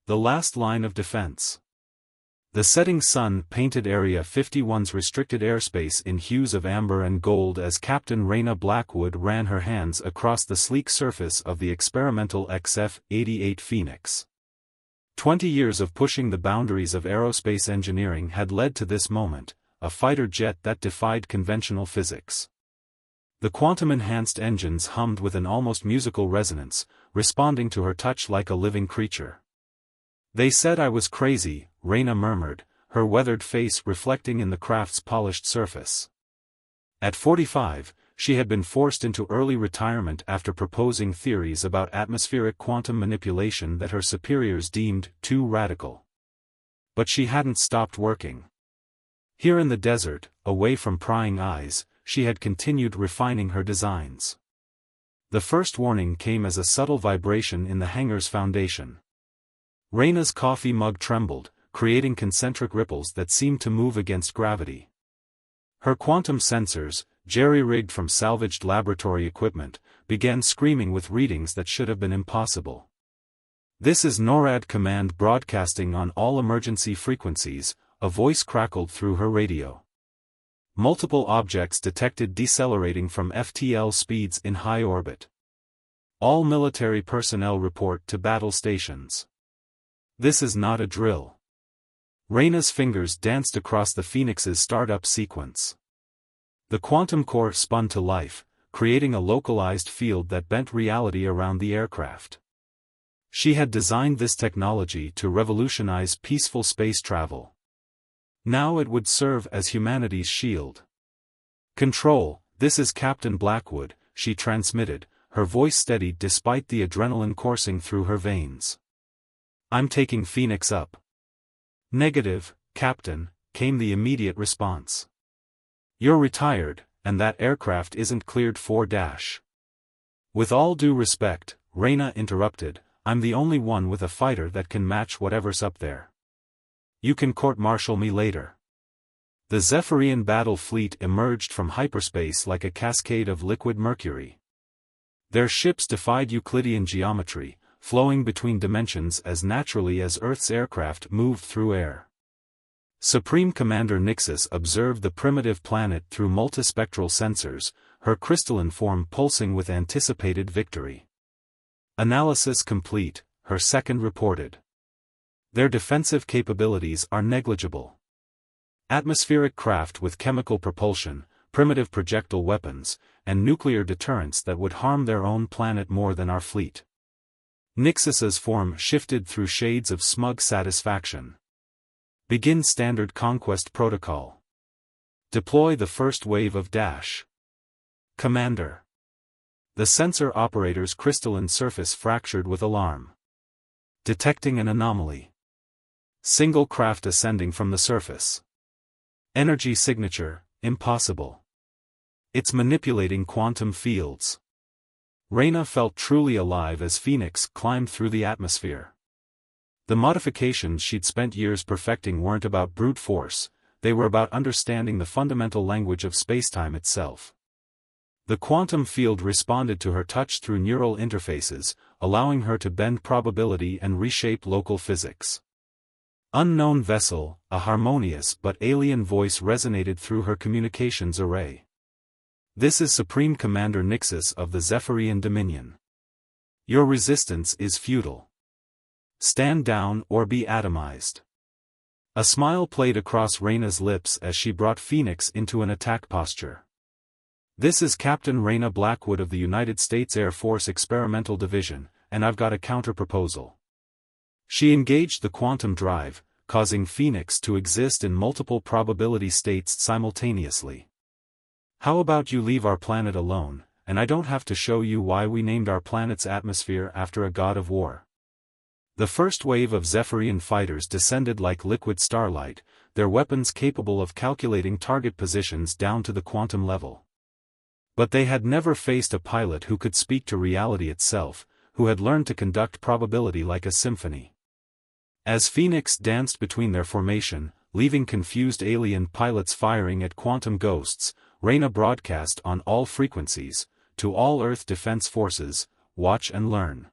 The last line of defense. The setting sun painted Area 51's restricted airspace in hues of amber and gold as Captain Raina Blackwood ran her hands across the sleek surface of the experimental XF-88 Phoenix. 20 years of pushing the boundaries of aerospace engineering had led to this moment, a fighter jet that defied conventional physics. The quantum-enhanced engines hummed with an almost musical resonance, responding to her touch like a living creature. "They said I was crazy," Raina murmured, her weathered face reflecting in the craft's polished surface. At 45, she had been forced into early retirement after proposing theories about atmospheric quantum manipulation that her superiors deemed too radical. But she hadn't stopped working. Here in the desert, away from prying eyes, she had continued refining her designs. The first warning came as a subtle vibration in the hangar's foundation. Raina's coffee mug trembled, creating concentric ripples that seemed to move against gravity. Her quantum sensors, jerry-rigged from salvaged laboratory equipment, began screaming with readings that should have been impossible. "This is NORAD command broadcasting on all emergency frequencies," a voice crackled through her radio. "Multiple objects detected decelerating from FTL speeds in high orbit. All military personnel report to battle stations. This is not a drill." Raina's fingers danced across the Phoenix's startup sequence. The quantum core spun to life, creating a localized field that bent reality around the aircraft. She had designed this technology to revolutionize peaceful space travel. Now it would serve as humanity's shield. "Control, this is Captain Blackwood," she transmitted, her voice steady despite the adrenaline coursing through her veins. "I'm taking Phoenix up." "Negative, Captain," came the immediate response. "You're retired, and that aircraft isn't cleared for dash." "With all due respect," Raina interrupted, "I'm the only one with a fighter that can match whatever's up there. You can court-martial me later." The Zephyrian battle fleet emerged from hyperspace like a cascade of liquid mercury. Their ships defied Euclidean geometry, flowing between dimensions as naturally as Earth's aircraft moved through air. Supreme Commander Nixus observed the primitive planet through multispectral sensors, her crystalline form pulsing with anticipated victory. "Analysis complete," her second reported. "Their defensive capabilities are negligible. Atmospheric craft with chemical propulsion, primitive projectile weapons, and nuclear deterrents that would harm their own planet more than our fleet." Nixus's form shifted through shades of smug satisfaction. "Begin standard conquest protocol. Deploy the first wave of dash." "Commander." The sensor operator's crystalline surface fractured with alarm. "Detecting an anomaly. Single craft ascending from the surface. Energy signature, impossible. It's manipulating quantum fields." Raina felt truly alive as Phoenix climbed through the atmosphere. The modifications she'd spent years perfecting weren't about brute force, they were about understanding the fundamental language of spacetime itself. The quantum field responded to her touch through neural interfaces, allowing her to bend probability and reshape local physics. "Unknown vessel," a harmonious but alien voice resonated through her communications array. "This is Supreme Commander Nixus of the Zephyrian Dominion. Your resistance is futile. Stand down or be atomized." A smile played across Raina's lips as she brought Phoenix into an attack posture. "This is Captain Raina Blackwood of the United States Air Force Experimental Division, and I've got a counter-proposal." She engaged the quantum drive, causing Phoenix to exist in multiple probability states simultaneously. "How about you leave our planet alone, and I don't have to show you why we named our planet's atmosphere after a god of war." The first wave of Zephyrian fighters descended like liquid starlight, their weapons capable of calculating target positions down to the quantum level. But they had never faced a pilot who could speak to reality itself, who had learned to conduct probability like a symphony. As Phoenix danced between their formation, leaving confused alien pilots firing at quantum ghosts, Raina broadcast on all frequencies, "To all Earth Defense Forces, watch and learn.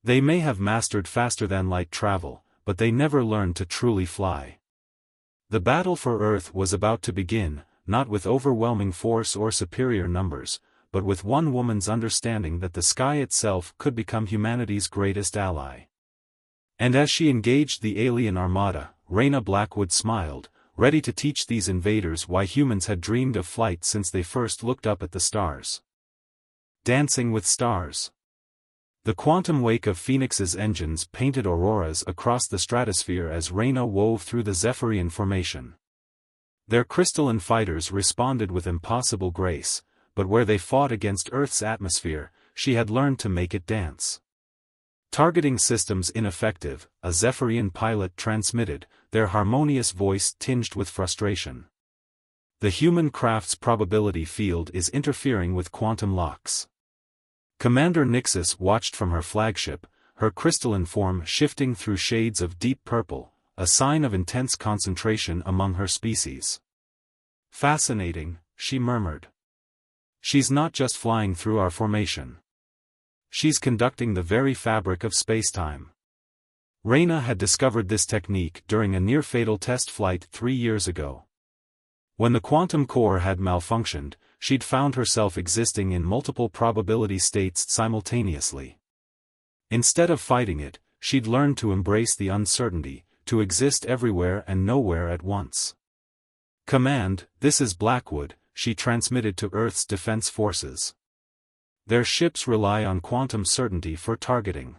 They may have mastered faster-than-light travel, but they never learned to truly fly. The battle for Earth was about to begin, not with overwhelming force or superior numbers, but with one woman's understanding that the sky itself could become humanity's greatest ally. And as she engaged the alien armada, Rayna Blackwood smiled, ready to teach these invaders why humans had dreamed of flight since they first looked up at the stars. Dancing with stars. The quantum wake of Phoenix's engines painted auroras across the stratosphere as Rayna wove through the Zephyrian formation. Their crystalline fighters responded with impossible grace, but where they fought against Earth's atmosphere, she had learned to make it dance. Targeting systems ineffective, a Zephyrian pilot transmitted, their harmonious voice tinged with frustration. The human craft's probability field is interfering with quantum locks. Commander Nixus watched from her flagship, her crystalline form shifting through shades of deep purple, a sign of intense concentration among her species. Fascinating, she murmured. She's not just flying through our formation. She's conducting the very fabric of spacetime. Rayna had discovered this technique during a near-fatal test flight 3 years ago. When the quantum core had malfunctioned, she'd found herself existing in multiple probability states simultaneously. Instead of fighting it, she'd learned to embrace the uncertainty, to exist everywhere and nowhere at once. "Command, this is Blackwood," she transmitted to Earth's defense forces. "Their ships rely on quantum certainty for targeting.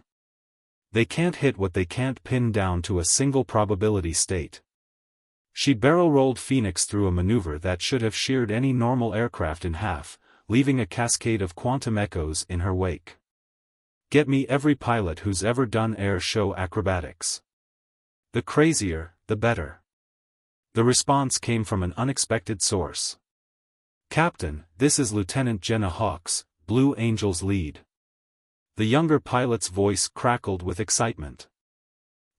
They can't hit what they can't pin down to a single probability state." She barrel-rolled Phoenix through a maneuver that should have sheared any normal aircraft in half, leaving a cascade of quantum echoes in her wake. "Get me every pilot who's ever done air show acrobatics. The crazier, the better." The response came from an unexpected source. "Captain, this is Lieutenant Jenna Hawks, Blue Angel's lead." The younger pilot's voice crackled with excitement.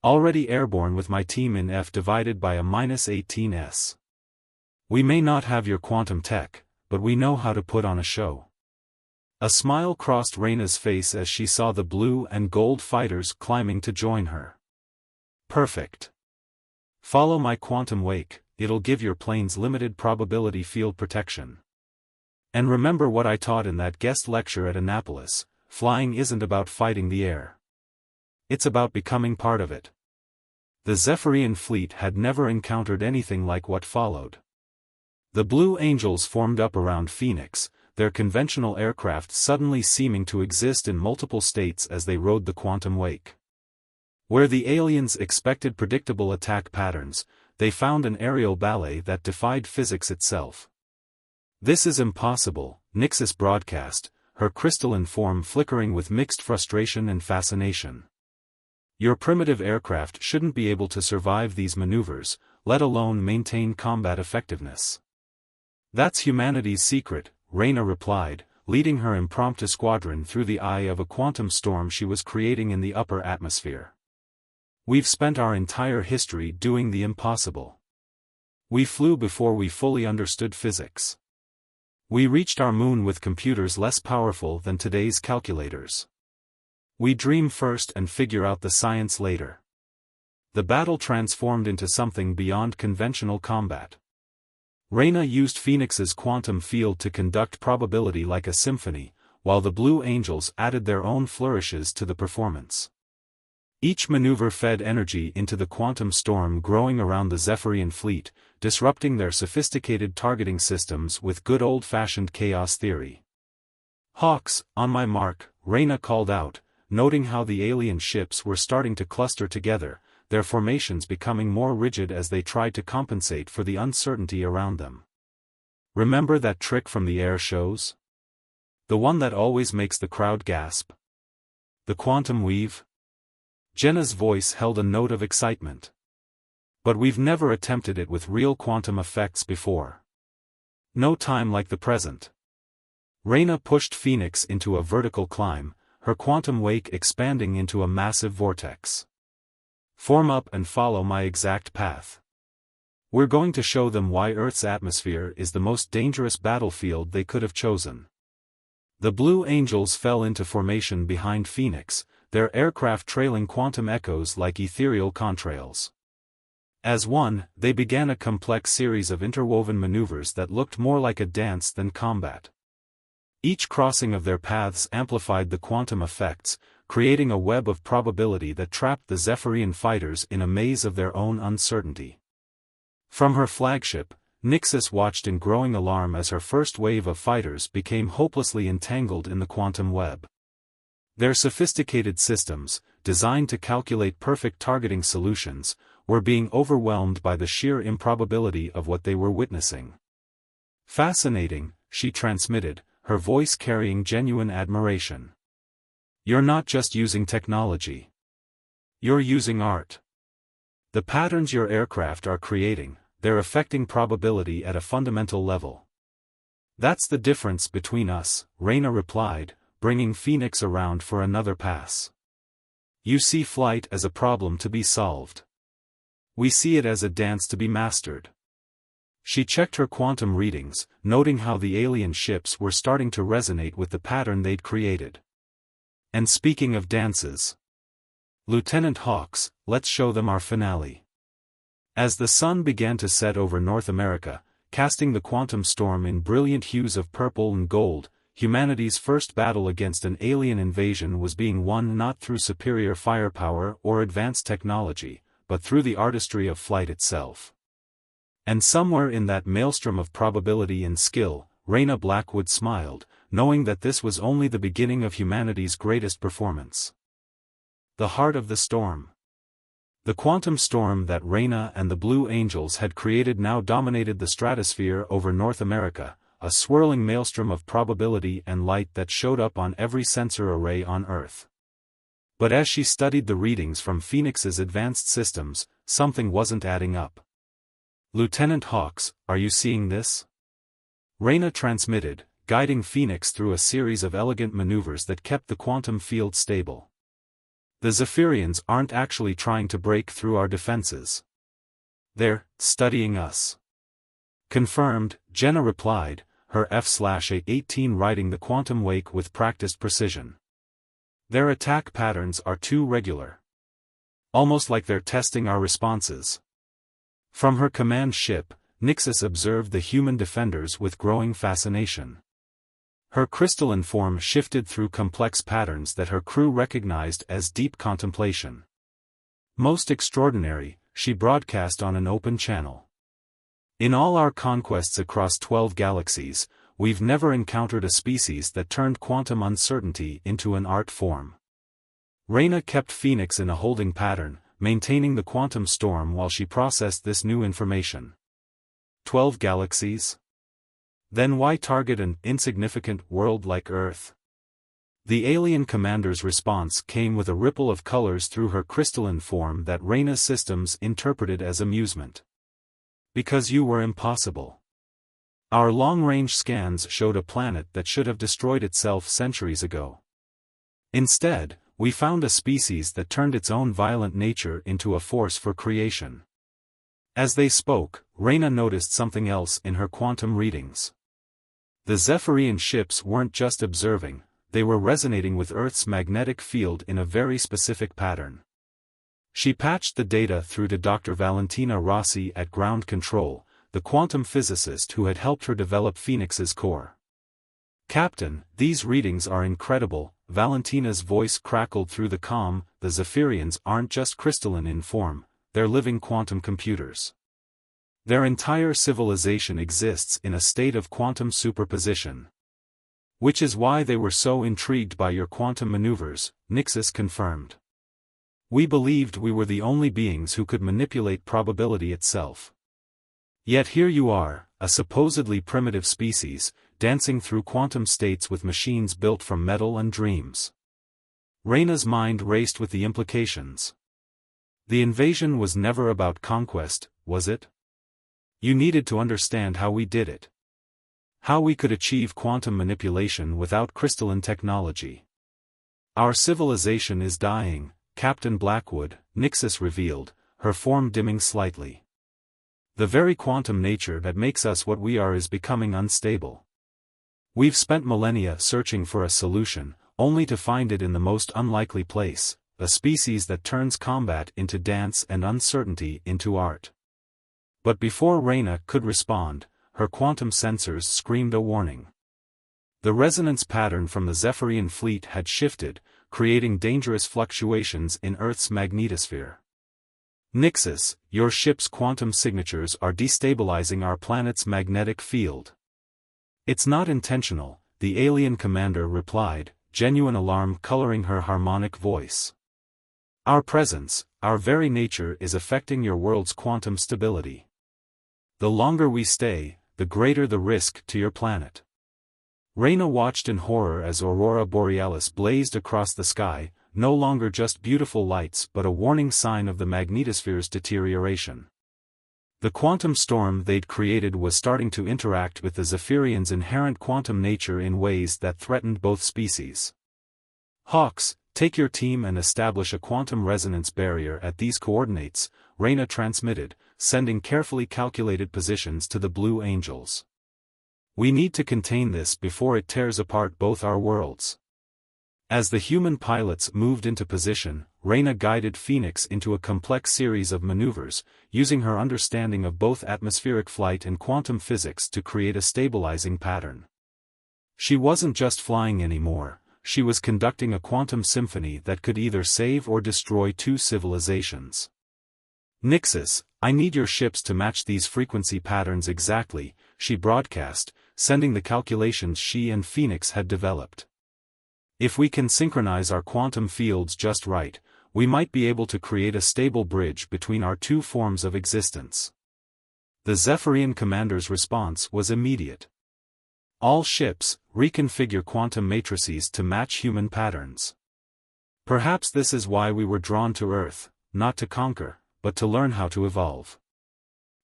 "Already airborne with my team in F divided by a -18s. We may not have your quantum tech, but we know how to put on a show." A smile crossed Rayna's face as she saw the blue and gold fighters climbing to join her. "Perfect. Follow my quantum wake, it'll give your planes limited probability field protection. And remember what I taught in that guest lecture at Annapolis. Flying isn't about fighting the air. It's about becoming part of it." The Zephyrian fleet had never encountered anything like what followed. The Blue Angels formed up around Phoenix, their conventional aircraft suddenly seeming to exist in multiple states as they rode the quantum wake. Where the aliens expected predictable attack patterns, they found an aerial ballet that defied physics itself. "This is impossible," Nixus broadcast, her crystalline form flickering with mixed frustration and fascination. "Your primitive aircraft shouldn't be able to survive these maneuvers, let alone maintain combat effectiveness." "That's humanity's secret," Rayna replied, leading her impromptu squadron through the eye of a quantum storm she was creating in the upper atmosphere. "We've spent our entire history doing the impossible. We flew before we fully understood physics. We reached our moon with computers less powerful than today's calculators. We dream first and figure out the science later." The battle transformed into something beyond conventional combat. Rayna used Phoenix's quantum field to conduct probability like a symphony, while the Blue Angels added their own flourishes to the performance. Each maneuver fed energy into the quantum storm growing around the Zephyrian fleet, disrupting their sophisticated targeting systems with good old-fashioned chaos theory. "Hawks, on my mark," Rayna called out, noting how the alien ships were starting to cluster together, their formations becoming more rigid as they tried to compensate for the uncertainty around them. "Remember that trick from the air shows? The one that always makes the crowd gasp? The quantum weave?" Jenna's voice held a note of excitement. "But we've never attempted it with real quantum effects before. No time like the present." Rayna pushed Phoenix into a vertical climb, her quantum wake expanding into a massive vortex. "Form up and follow my exact path. We're going to show them why Earth's atmosphere is the most dangerous battlefield they could have chosen." The Blue Angels fell into formation behind Phoenix, their aircraft trailing quantum echoes like ethereal contrails. As one, they began a complex series of interwoven maneuvers that looked more like a dance than combat. Each crossing of their paths amplified the quantum effects, creating a web of probability that trapped the Zephyrian fighters in a maze of their own uncertainty. From her flagship, Nixus watched in growing alarm as her first wave of fighters became hopelessly entangled in the quantum web. Their sophisticated systems, designed to calculate perfect targeting solutions, were being overwhelmed by the sheer improbability of what they were witnessing. "Fascinating," she transmitted, her voice carrying genuine admiration. "You're not just using technology. You're using art. The patterns your aircraft are creating, they're affecting probability at a fundamental level." "That's the difference between us," Reyna replied, bringing Phoenix around for another pass. "You see flight as a problem to be solved. We see it as a dance to be mastered." She checked her quantum readings, noting how the alien ships were starting to resonate with the pattern they'd created. "And speaking of dances, Lieutenant Hawks, let's show them our finale." As the sun began to set over North America, casting the quantum storm in brilliant hues of purple and gold, humanity's first battle against an alien invasion was being won not through superior firepower or advanced technology, but through the artistry of flight itself. And somewhere in that maelstrom of probability and skill, Reyna Blackwood smiled, knowing that this was only the beginning of humanity's greatest performance. The heart of the storm. The quantum storm that Reyna and the Blue Angels had created now dominated the stratosphere over North America, a swirling maelstrom of probability and light that showed up on every sensor array on Earth. But as she studied the readings from Phoenix's advanced systems, something wasn't adding up. "Lieutenant Hawks, are you seeing this?" Reyna transmitted, guiding Phoenix through a series of elegant maneuvers that kept the quantum field stable. "The Zephyrians aren't actually trying to break through our defenses. They're studying us." "Confirmed," Jenna replied, her F/A-18 riding the quantum wake with practiced precision. "Their attack patterns are too regular. Almost like they're testing our responses." From her command ship, Nixus observed the human defenders with growing fascination. Her crystalline form shifted through complex patterns that her crew recognized as deep contemplation. "Most extraordinary," she broadcast on an open channel. "In all our conquests across 12 galaxies, we've never encountered a species that turned quantum uncertainty into an art form." Reyna kept Phoenix in a holding pattern, maintaining the quantum storm while she processed this new information. 12 galaxies? Then why target an insignificant world like Earth? The alien commander's response came with a ripple of colors through her crystalline form that Reyna's systems interpreted as amusement. "Because you were impossible. Our long-range scans showed a planet that should have destroyed itself centuries ago. Instead, we found a species that turned its own violent nature into a force for creation." As they spoke, Reyna noticed something else in her quantum readings. The Zephyrian ships weren't just observing, they were resonating with Earth's magnetic field in a very specific pattern. She patched the data through to Dr. Valentina Rossi at Ground Control, the quantum physicist who had helped her develop Phoenix's core. "Captain, these readings are incredible," Valentina's voice crackled through the comm. "The Zephyrians aren't just crystalline in form, they're living quantum computers. Their entire civilization exists in a state of quantum superposition. Which is why they were so intrigued by your quantum maneuvers," Nixus confirmed. "We believed we were the only beings who could manipulate probability itself. Yet here you are, a supposedly primitive species, dancing through quantum states with machines built from metal and dreams." Reyna's mind raced with the implications. The invasion was never about conquest, was it? You needed to understand how we did it. How we could achieve quantum manipulation without crystalline technology. "Our civilization is dying, Captain Blackwood," Nixus revealed, her form dimming slightly. "The very quantum nature that makes us what we are is becoming unstable. We've spent millennia searching for a solution, only to find it in the most unlikely place, a species that turns combat into dance and uncertainty into art. But before Reyna could respond, her quantum sensors screamed a warning. The resonance pattern from the Zephyrian fleet had shifted, creating dangerous fluctuations in Earth's magnetosphere. Nixus, your ship's quantum signatures are destabilizing our planet's magnetic field. It's not intentional, the alien commander replied, genuine alarm coloring her harmonic voice. Our presence, our very nature is affecting your world's quantum stability. The longer we stay, the greater the risk to your planet. Reyna watched in horror as Aurora Borealis blazed across the sky, no longer just beautiful lights but a warning sign of the magnetosphere's deterioration. The quantum storm they'd created was starting to interact with the Zephyrians' inherent quantum nature in ways that threatened both species. Hawks, take your team and establish a quantum resonance barrier at these coordinates, Reyna transmitted, sending carefully calculated positions to the Blue Angels. We need to contain this before it tears apart both our worlds. As the human pilots moved into position, Reyna guided Phoenix into a complex series of maneuvers, using her understanding of both atmospheric flight and quantum physics to create a stabilizing pattern. She wasn't just flying anymore, she was conducting a quantum symphony that could either save or destroy two civilizations. Nixus, I need your ships to match these frequency patterns exactly, she broadcast, sending the calculations she and Phoenix had developed. If we can synchronize our quantum fields just right, we might be able to create a stable bridge between our two forms of existence. The Zephyrian commander's response was immediate. All ships, reconfigure quantum matrices to match human patterns. Perhaps this is why we were drawn to Earth, not to conquer, but to learn how to evolve.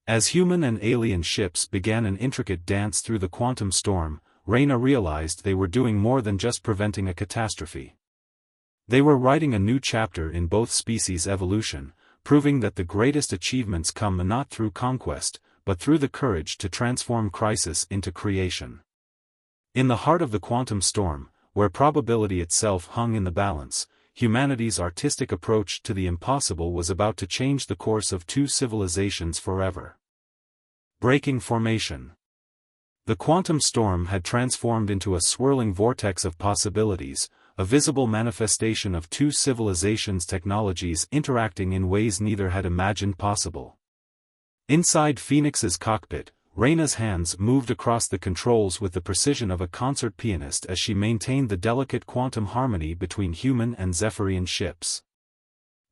As human and alien ships began an intricate dance through the quantum storm, Reyna realized they were doing more than just preventing a catastrophe. They were writing a new chapter in both species' evolution, proving that the greatest achievements come not through conquest, but through the courage to transform crisis into creation. In the heart of the quantum storm, where probability itself hung in the balance, humanity's artistic approach to the impossible was about to change the course of two civilizations forever. Breaking formation. The quantum storm had transformed into a swirling vortex of possibilities, a visible manifestation of two civilizations' technologies interacting in ways neither had imagined possible. Inside Phoenix's cockpit, Reyna's hands moved across the controls with the precision of a concert pianist as she maintained the delicate quantum harmony between human and Zephyrian ships.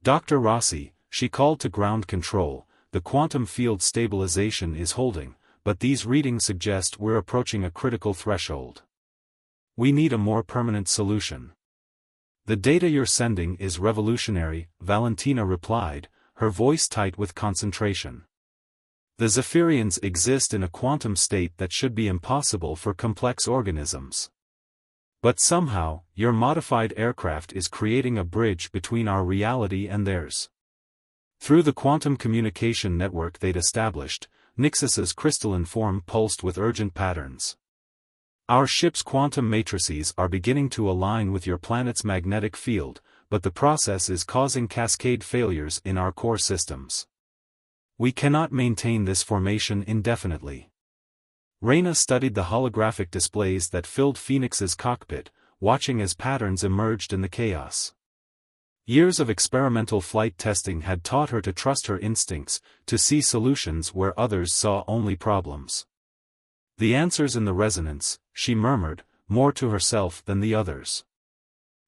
Dr. Rossi, she called to ground control, the quantum field stabilization is holding, but these readings suggest we're approaching a critical threshold. We need a more permanent solution. The data you're sending is revolutionary, Valentina replied, her voice tight with concentration. The Zephyrians exist in a quantum state that should be impossible for complex organisms. But somehow, your modified aircraft is creating a bridge between our reality and theirs. Through the quantum communication network they'd established, Nixus's crystalline form pulsed with urgent patterns. Our ship's quantum matrices are beginning to align with your planet's magnetic field, but the process is causing cascade failures in our core systems. We cannot maintain this formation indefinitely. Reyna studied the holographic displays that filled Phoenix's cockpit, watching as patterns emerged in the chaos. Years of experimental flight testing had taught her to trust her instincts, to see solutions where others saw only problems. The answer's in the resonance, she murmured, more to herself than the others.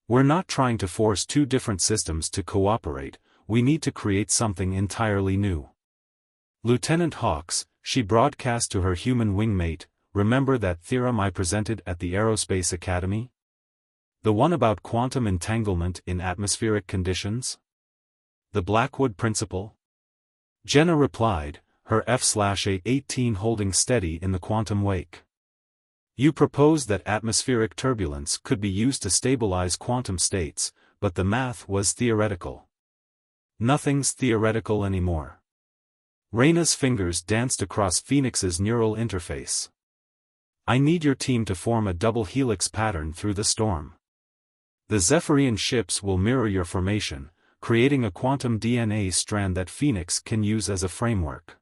We're not trying to force two different systems to cooperate, we need to create something entirely new. Lieutenant Hawks, she broadcast to her human wingmate, remember that theorem I presented at the Aerospace Academy? The one about quantum entanglement in atmospheric conditions? The Blackwood principle? Jenna replied, her F/A-18 holding steady in the quantum wake. You proposed that atmospheric turbulence could be used to stabilize quantum states, but the math was theoretical. Nothing's theoretical anymore. Reyna's fingers danced across Phoenix's neural interface. I need your team to form a double helix pattern through the storm. The Zephyrian ships will mirror your formation, creating a quantum DNA strand that Phoenix can use as a framework.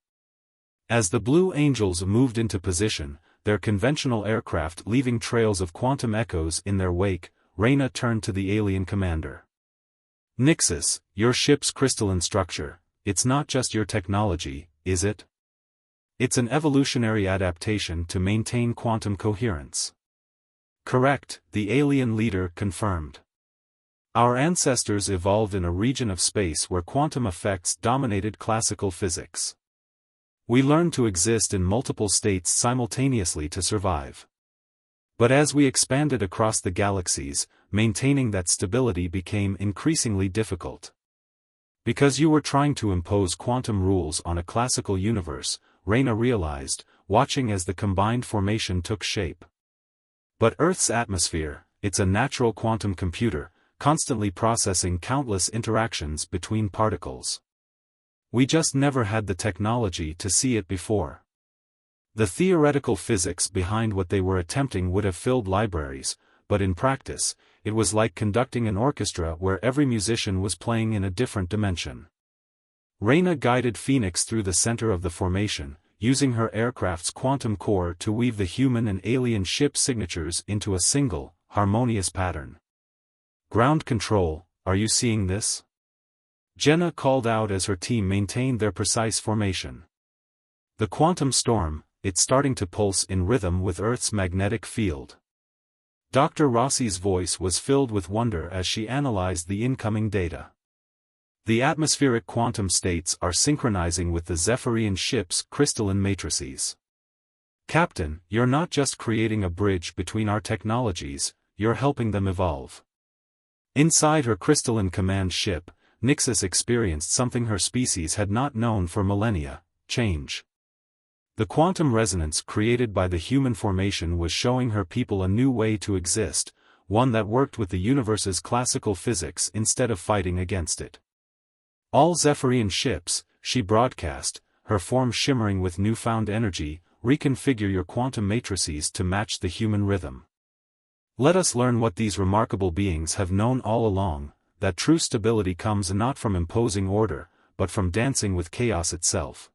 As the Blue Angels moved into position, their conventional aircraft leaving trails of quantum echoes in their wake, Reyna turned to the alien commander. "Nixus, your ship's crystalline structure, it's not just your technology, is it? It's an evolutionary adaptation to maintain quantum coherence." "Correct," the alien leader confirmed. "Our ancestors evolved in a region of space where quantum effects dominated classical physics. We learned to exist in multiple states simultaneously to survive. But as we expanded across the galaxies, maintaining that stability became increasingly difficult. Because you were trying to impose quantum rules on a classical universe," Reyna realized, watching as the combined formation took shape. "But Earth's atmosphere, it's a natural quantum computer, constantly processing countless interactions between particles. We just never had the technology to see it before." The theoretical physics behind what they were attempting would have filled libraries, but in practice, it was like conducting an orchestra where every musician was playing in a different dimension. Reyna guided Phoenix through the center of the formation, using her aircraft's quantum core to weave the human and alien ship signatures into a single, harmonious pattern. "Ground control, are you seeing this?" Jenna called out as her team maintained their precise formation. "The quantum storm, it's starting to pulse in rhythm with Earth's magnetic field." Dr. Rossi's voice was filled with wonder as she analyzed the incoming data. "The atmospheric quantum states are synchronizing with the Zephyrian ship's crystalline matrices. Captain, you're not just creating a bridge between our technologies, you're helping them evolve." Inside her crystalline command ship, Nixus experienced something her species had not known for millennia: change. The quantum resonance created by the human formation was showing her people a new way to exist, one that worked with the universe's classical physics instead of fighting against it. "All Zephyrian ships," she broadcast, her form shimmering with newfound energy, "reconfigure your quantum matrices to match the human rhythm. Let us learn what these remarkable beings have known all along, that true stability comes not from imposing order, but from dancing with chaos itself."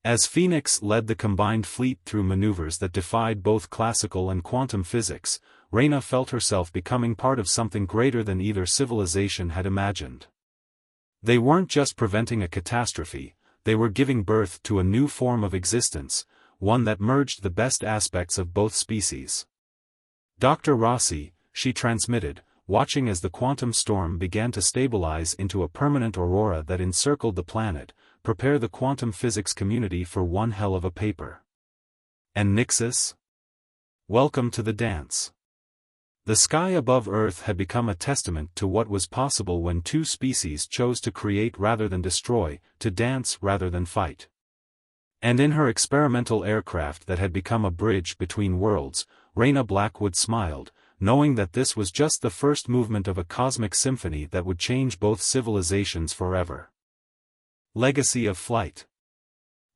As Phoenix led the combined fleet through maneuvers that defied both classical and quantum physics, Reyna felt herself becoming part of something greater than either civilization had imagined. They weren't just preventing a catastrophe, they were giving birth to a new form of existence, one that merged the best aspects of both species. "Dr. Rossi," she transmitted, watching as the quantum storm began to stabilize into a permanent aurora that encircled the planet, "prepare the quantum physics community for one hell of a paper. And Nixus? Welcome to the dance." The sky above Earth had become a testament to what was possible when two species chose to create rather than destroy, to dance rather than fight. And in her experimental aircraft that had become a bridge between worlds, Reyna Blackwood smiled, knowing that this was just the first movement of a cosmic symphony that would change both civilizations forever. Legacy of flight.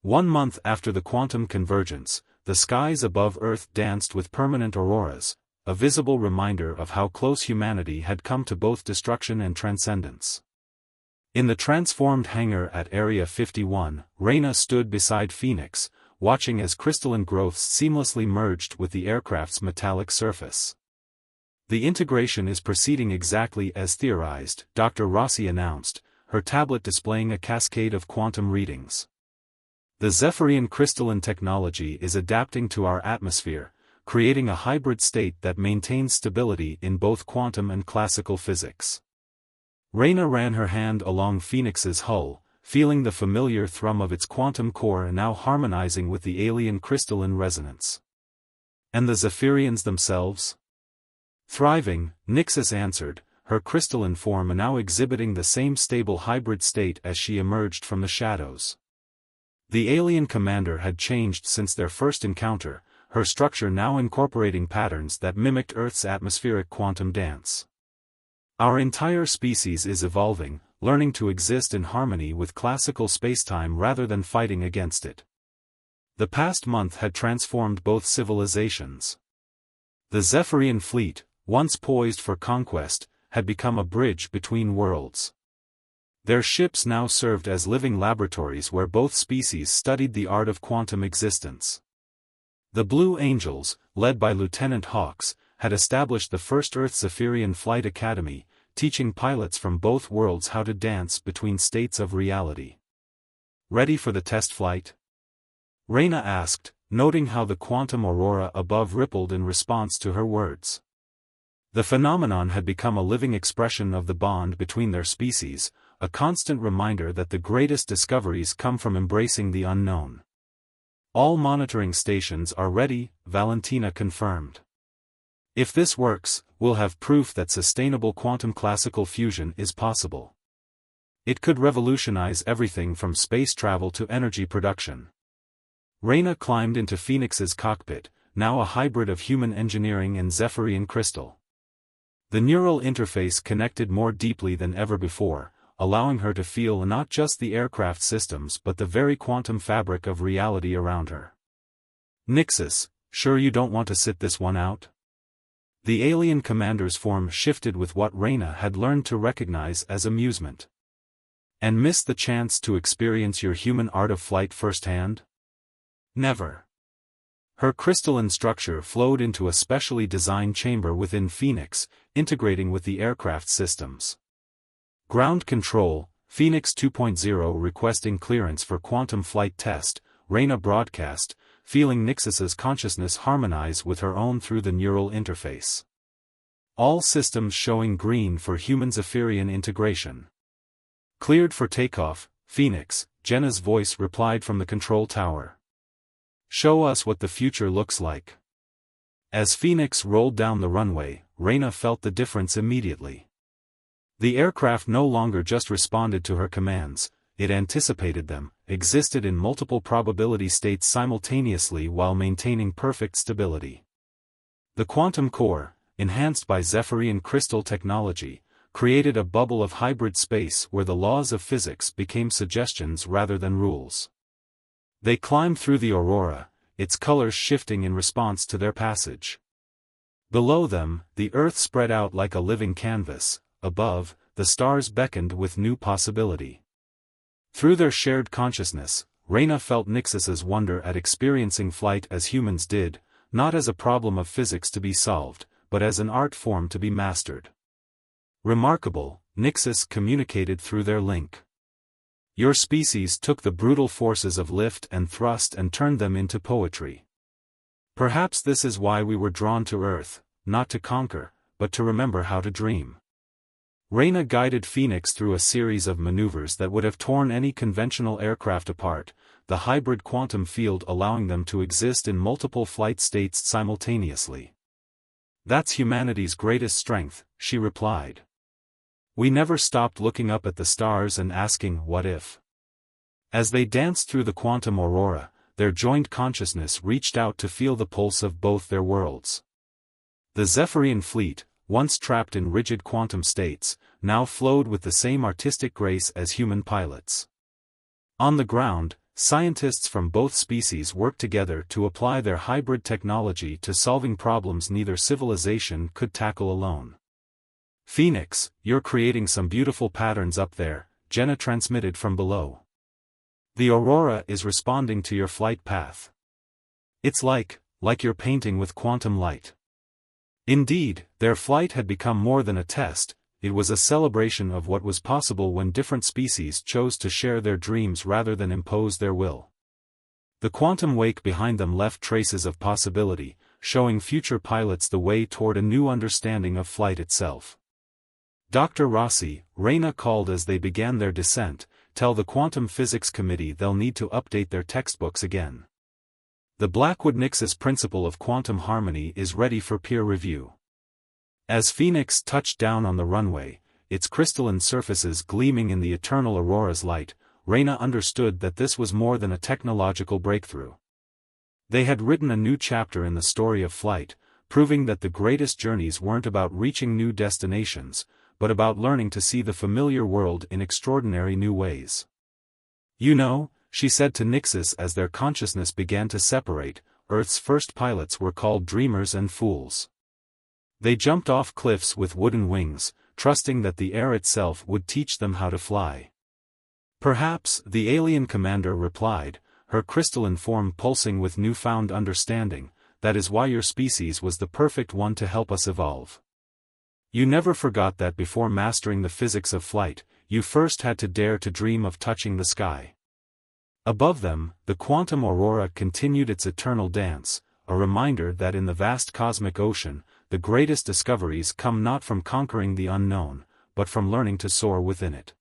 1 month after the quantum convergence, the skies above Earth danced with permanent auroras, a visible reminder of how close humanity had come to both destruction and transcendence. In the transformed hangar at Area 51, Reyna stood beside Phoenix, watching as crystalline growths seamlessly merged with the aircraft's metallic surface. "The integration is proceeding exactly as theorized," Dr. Rossi announced, her tablet displaying a cascade of quantum readings. "The Zephyrian crystalline technology is adapting to our atmosphere, creating a hybrid state that maintains stability in both quantum and classical physics." Reyna ran her hand along Phoenix's hull, feeling the familiar thrum of its quantum core now harmonizing with the alien crystalline resonance. "And the Zephyrians themselves?" "Thriving," Nixus answered, her crystalline form now exhibiting the same stable hybrid state as she emerged from the shadows. The alien commander had changed since their first encounter, her structure now incorporating patterns that mimicked Earth's atmospheric quantum dance. "Our entire species is evolving, learning to exist in harmony with classical spacetime rather than fighting against it. The past month had transformed both civilizations. The Zephyrian fleet, once poised for conquest, had become a bridge between worlds. Their ships now served as living laboratories where both species studied the art of quantum existence. The Blue Angels, led by Lieutenant Hawks, had established the first Earth-Zephyrian Flight Academy, teaching pilots from both worlds how to dance between states of reality. "Ready for the test flight?" Reyna asked, noting how the quantum aurora above rippled in response to her words. The phenomenon had become a living expression of the bond between their species, a constant reminder that the greatest discoveries come from embracing the unknown. "All monitoring stations are ready," Valentina confirmed. "If this works, we'll have proof that sustainable quantum classical fusion is possible. It could revolutionize everything from space travel to energy production." Reyna climbed into Phoenix's cockpit, now a hybrid of human engineering and Zephyrian crystal. The neural interface connected more deeply than ever before, allowing her to feel not just the aircraft systems but the very quantum fabric of reality around her. "Nixus, sure you don't want to sit this one out?" The alien commander's form shifted with what Reyna had learned to recognize as amusement. "And miss the chance to experience your human art of flight firsthand?" "Never." Her crystalline structure flowed into a specially designed chamber within Phoenix, integrating with the aircraft systems. "Ground control, Phoenix 2.0 requesting clearance for quantum flight test," Reyna broadcast, feeling Nixus's consciousness harmonize with her own through the neural interface. "All systems showing green for human Zephyrian integration." "Cleared for takeoff, Phoenix," Jenna's voice replied from the control tower. "Show us what the future looks like." As Phoenix rolled down the runway, Reyna felt the difference immediately. The aircraft no longer just responded to her commands, it anticipated them, existed in multiple probability states simultaneously while maintaining perfect stability. The quantum core, enhanced by Zephyrian crystal technology, created a bubble of hybrid space where the laws of physics became suggestions rather than rules. They climbed through the aurora, its colors shifting in response to their passage. Below them, the Earth spread out like a living canvas. Above, the stars beckoned with new possibility. Through their shared consciousness, Reyna felt Nixus's wonder at experiencing flight as humans did, not as a problem of physics to be solved, but as an art form to be mastered. "Remarkable," Nixus communicated through their link. "Your species took the brutal forces of lift and thrust and turned them into poetry. Perhaps this is why we were drawn to Earth, not to conquer, but to remember how to dream." Reyna guided Phoenix through a series of maneuvers that would have torn any conventional aircraft apart, the hybrid quantum field allowing them to exist in multiple flight states simultaneously. "That's humanity's greatest strength," she replied. "We never stopped looking up at the stars and asking, what if?" As they danced through the quantum aurora, their joint consciousness reached out to feel the pulse of both their worlds. The Zephyrian fleet, once trapped in rigid quantum states, now flowed with the same artistic grace as human pilots. On the ground, scientists from both species worked together to apply their hybrid technology to solving problems neither civilization could tackle alone. "Phoenix, you're creating some beautiful patterns up there," Jenna transmitted from below. "The aurora is responding to your flight path. It's like you're painting with quantum light." Indeed, their flight had become more than a test, it was a celebration of what was possible when different species chose to share their dreams rather than impose their will. The quantum wake behind them left traces of possibility, showing future pilots the way toward a new understanding of flight itself. "Dr. Rossi," Reyna called as they began their descent, "tell the Quantum Physics Committee they'll need to update their textbooks again. The Blackwood-Nixus principle of quantum harmony is ready for peer review." As Phoenix touched down on the runway, its crystalline surfaces gleaming in the eternal aurora's light, Reyna understood that this was more than a technological breakthrough. They had written a new chapter in the story of flight, proving that the greatest journeys weren't about reaching new destinations, but about learning to see the familiar world in extraordinary new ways. "You know," she said to Nixus as their consciousness began to separate, "Earth's first pilots were called dreamers and fools. They jumped off cliffs with wooden wings, trusting that the air itself would teach them how to fly. Perhaps, the alien commander replied, her crystalline form pulsing with newfound understanding, that is why your species was the perfect one to help us evolve. You never forgot that before mastering the physics of flight, you first had to dare to dream of touching the sky. Above them, the quantum aurora continued its eternal dance, a reminder that in the vast cosmic ocean, the greatest discoveries come not from conquering the unknown, but from learning to soar within it.